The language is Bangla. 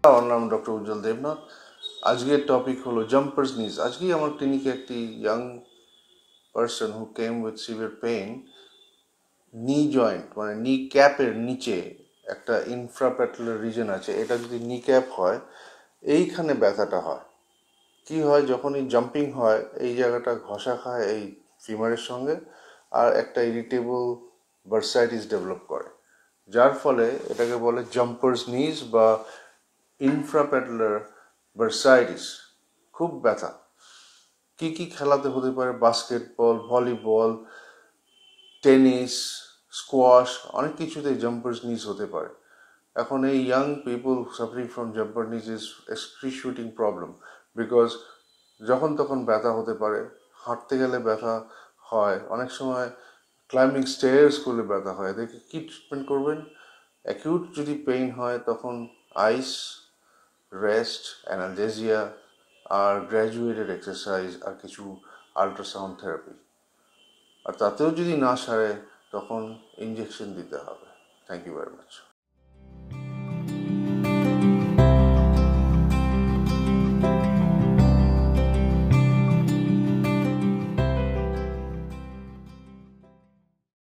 আমার নাম ডক্টর উজ্জ্বল দেবনাথ। আজকের টপিক হলো জাম্পার্স নিজ। আজকেই আমার ক্লিনিকে একটি young person who came with severe pain, নি জয়েন্ট মানে নি ক্যাপের নিচে একটা ইনফ্রাপ্যাটেলার রিজন আছে, এটা যদি নি ক্যাপ হয় এইখানে ব্যথাটা হয়। কি হয়, যখনই জাম্পিং হয় এই জায়গাটা ঘষা খায় এই ফিমারের সঙ্গে, আর একটা ইরিটেবল বার্সাইটিস ডেভেলপ করে, যার ফলে এটাকে বলে জাম্পার্স নিজ বা ইনফ্রাপ্যাটেলার বার্সাইটিস। খুব ব্যথা। কি কি খেলাতে হতে পারে? বাস্কেটবল, ভলিবল, টেনিস, স্কোয়াশ, অনেক কিছুতেই জাম্পার্স নিজ হতে পারে। এখন এই young people suffering from jumper নিজ ইজ এক্সক্রিশিয়েটিং প্রবলেম, বিকজ যখন তখন ব্যথা হতে পারে, হাঁটতে গেলে ব্যথা হয়, অনেক সময় ক্লাইম্বিং স্টেয়ার্স করলে ব্যথা হয়। এদেরকে কী ট্রিটমেন্ট করবেন? অ্যাকিউট যদি পেইন হয় তখন আইস, রেস্ট, অ্যানালজেসিয়া, আর গ্র্যাজুয়েটেড এক্সারসাইজ, আর কিছু আল্ট্রাসাউন্ড থেরাপি। আর তাতেও যদি না সারে তখন ইঞ্জেকশন দিতে হবে। Thank you very much.